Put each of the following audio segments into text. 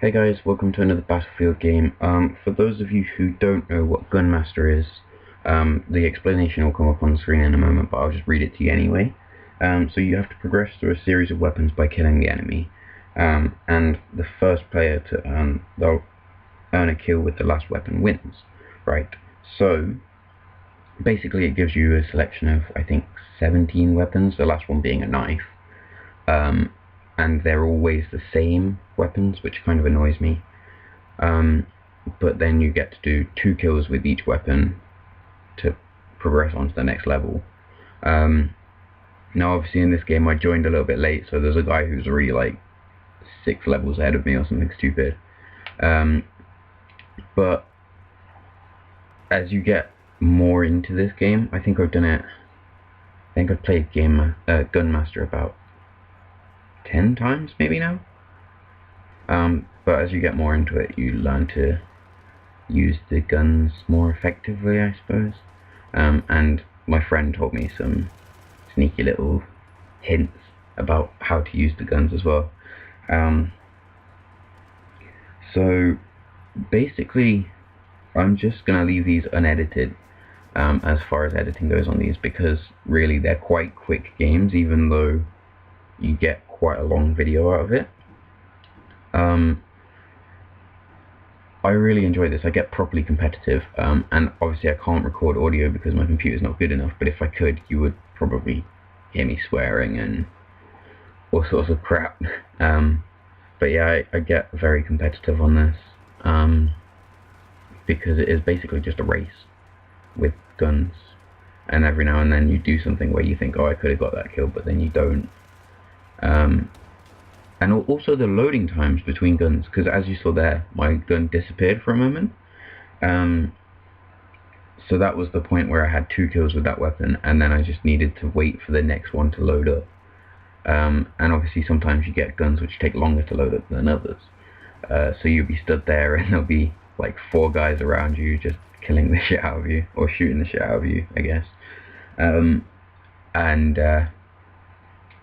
Hey guys, welcome to another Battlefield game. For those of you who don't know what Gunmaster is, the explanation will come up on the screen in a moment, but I'll just read it to you anyway. So you have to progress through a series of weapons by killing the enemy, and the first player to they'll earn a kill with the last weapon wins, right? So basically it gives you a selection of, I think, 17 weapons, the last one being a knife. And they're always the same weapons, which kind of annoys me. But then you get to do 2 kills with each weapon to progress on to the next level. Now obviously in this game I joined a little bit late, so there's a guy who's already like 6 levels ahead of me or something stupid. But as you get more into this game, I think I've played Gunmaster about 10 times maybe now. But as you get more into it, you learn to use the guns more effectively, I suppose. And my friend told me some sneaky little hints about how to use the guns as well. So basically, I'm just gonna leave these unedited as far as editing goes on these, because really they're quite quick games, even though you get quite a long video out of it. I really enjoy this. I get properly competitive, and obviously I can't record audio because my computer's not good enough, but if I could, you would probably hear me swearing and all sorts of crap. But yeah, I get very competitive on this, because it is basically just a race with guns, and every now and then you do something where you think, oh, I could have got that kill, but then you don't. And also the loading times between guns, because as you saw there, my gun disappeared for a moment. So that was the point where I had 2 kills with that weapon, and then I just needed to wait for the next one to load up. And obviously sometimes you get guns which take longer to load up than others. So you'll be stood there and there'll be like 4 guys around you just killing the shit out of you, or shooting the shit out of you, I guess. And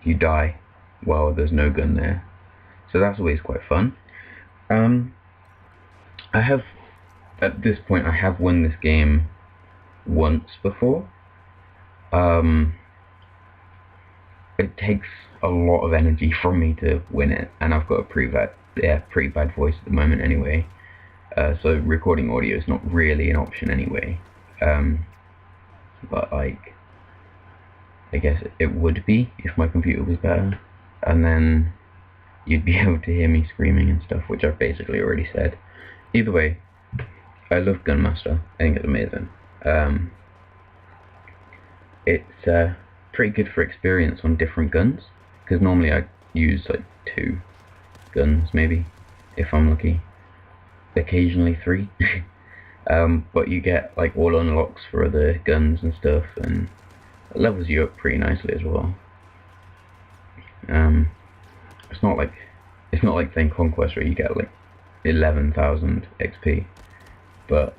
you die while there's no gun there. So that's always quite fun. At this point, I have won this game once before. It takes a lot of energy from me to win it, and I've got a pretty bad voice at the moment anyway. So recording audio is not really an option anyway. But like, I guess it would be if my computer was better, and then you'd be able to hear me screaming and stuff, which I've basically already said. Either way, I love Gunmaster. I think it's amazing. It's pretty good for experience on different guns, because normally I use like 2 guns maybe, if I'm lucky. Occasionally 3. But you get like all unlocks for other guns and stuff, and it levels you up pretty nicely as well. It's not like playing Conquest where you get like 11,000 XP, but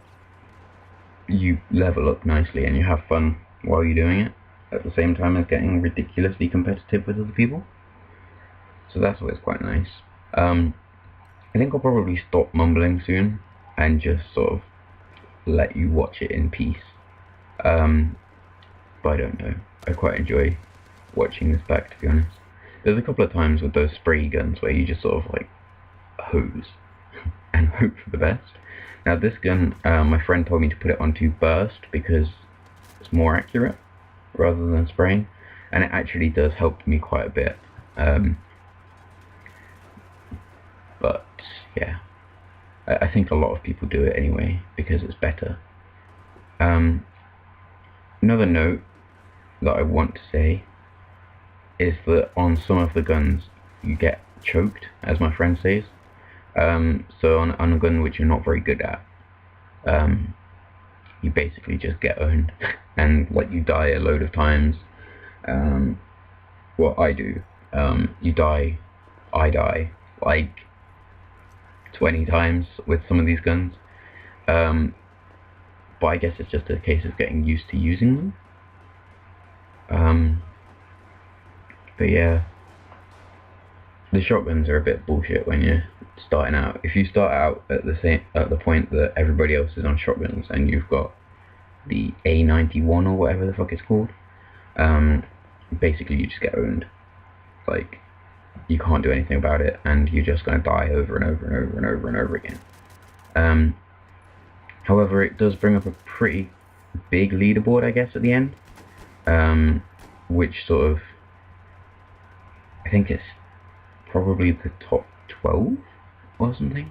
you level up nicely and you have fun while you're doing it, at the same time as getting ridiculously competitive with other people. So that's always quite nice. I think I'll probably stop mumbling soon and just sort of let you watch it in peace. But I don't know. I quite enjoy watching this back, to be honest. There's a couple of times with those spray guns where you just sort of like hose and hope for the best. Now this gun, my friend told me to put it onto burst because it's more accurate rather than spraying, and it actually does help me quite a bit. But yeah, I think a lot of people do it anyway because it's better. Another note that I want to say is that on some of the guns you get choked, as my friend says. So on a gun which you're not very good at, you basically just get owned and like you die a load of times. Well, I do. I die like 20 times with some of these guns. But I guess it's just a case of getting used to using them. But yeah, the shotguns are a bit bullshit when you're starting out. If you start out at the point that everybody else is on shotguns and you've got the A91 or whatever the fuck it's called, basically you just get owned. Like, you can't do anything about it, and you're just going to die over and over and over and over and over again. However, it does bring up a pretty big leaderboard, I guess, at the end, which sort of, I think it's probably the top 12 or something.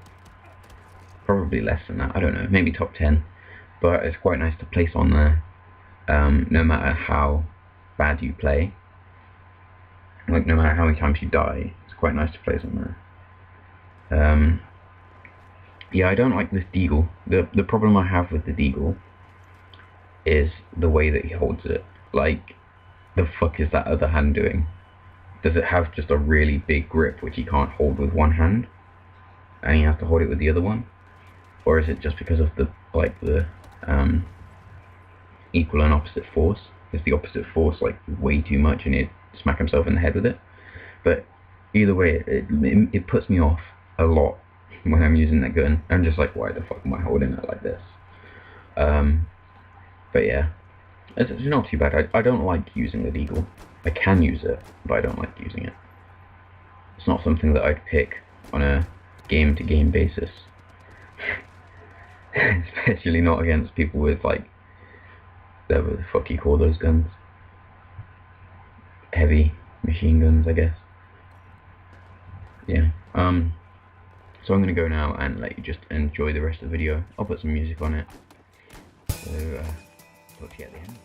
Probably less than that, I don't know, maybe top 10, but it's quite nice to place on there, no matter how bad you play. Like, no matter how many times you die, it's quite nice to place on there. Yeah, I don't like this Deagle. The problem I have with the Deagle is the way that he holds it. Like, the fuck is that other hand doing? Does it have just a really big grip which he can't hold with one hand, and he has to hold it with the other one? Or is it just because of the equal and opposite force? Is the opposite force like way too much and he'd smack himself in the head with it? But either way, it puts me off a lot when I'm using that gun. I'm just like, why the fuck am I holding it like this? But yeah, it's not too bad. I don't like using the Deagle. I can use it, but I don't like using it. It's not something that I'd pick on a game-to-game basis. Especially not against people with, like, whatever the fuck you call those guns. Heavy machine guns, I guess. Yeah. So I'm gonna go now and let you just enjoy the rest of the video. I'll put some music on it. So, talk to you at the end.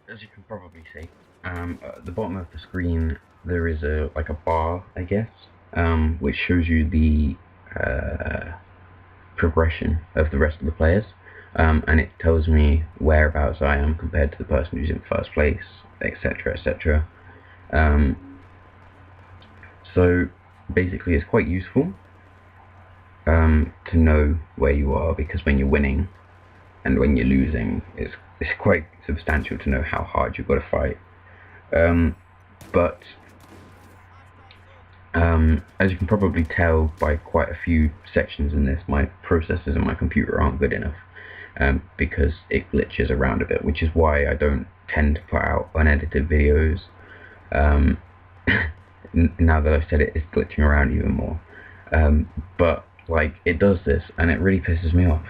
as you can probably see, at the bottom of the screen there is a bar, I guess, which shows you the progression of the rest of the players, and it tells me whereabouts I am compared to the person who's in first place, etc., etc. So basically it's quite useful to know where you are, because when you're winning and when you're losing, it's quite substantial to know how hard you've got to fight. But as you can probably tell by quite a few sections in this, my processors and my computer aren't good enough, because it glitches around a bit, which is why I don't tend to put out unedited videos. Now that I've said it, it's glitching around even more. But like, it does this and it really pisses me off,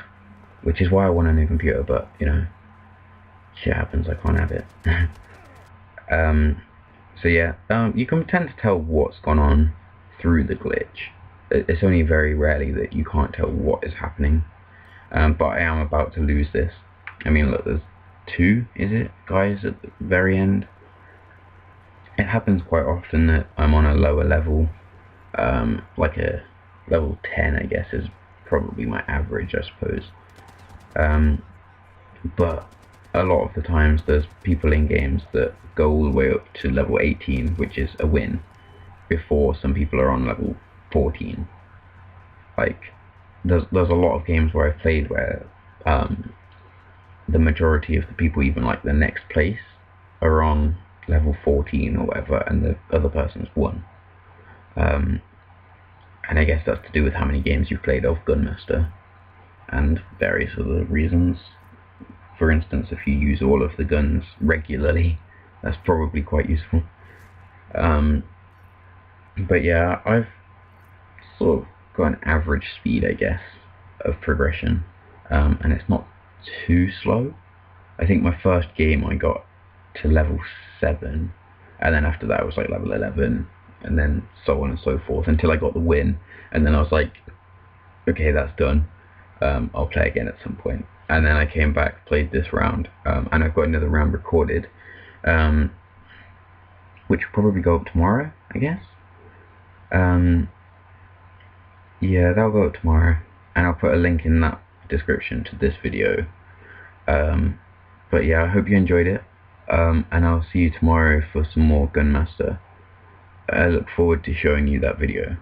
which is why I want a new computer, but you know, shit happens, I can't have it. So yeah, you can tend to tell what's gone on through the glitch. It's only very rarely that you can't tell what is happening. But I am about to lose this. I mean, look, there's 2, is it, guys at the very end? It happens quite often that I'm on a lower level, like a level 10, I guess, is probably my average, I suppose. But a lot of the times there's people in games that go all the way up to level 18, which is a win, before some people are on level 14. Like, there's a lot of games where I've played where the majority of the people, even like the next place, are on level 14 or whatever, and the other person's won. And I guess that's to do with how many games you've played of Gunmaster and various other reasons. For instance, if you use all of the guns regularly, that's probably quite useful. But yeah, I've sort of got an average speed, I guess, of progression, and it's not too slow. I think my first game I got to level 7, and then after that I was like level 11, and then so on and so forth, until I got the win, and then I was like, okay, that's done, I'll play again at some point. And then I came back, played this round, and I've got another round recorded, which will probably go up tomorrow, I guess. Yeah, that'll go up tomorrow, and I'll put a link in that description to this video. But yeah, I hope you enjoyed it, and I'll see you tomorrow for some more Gunmaster. I look forward to showing you that video.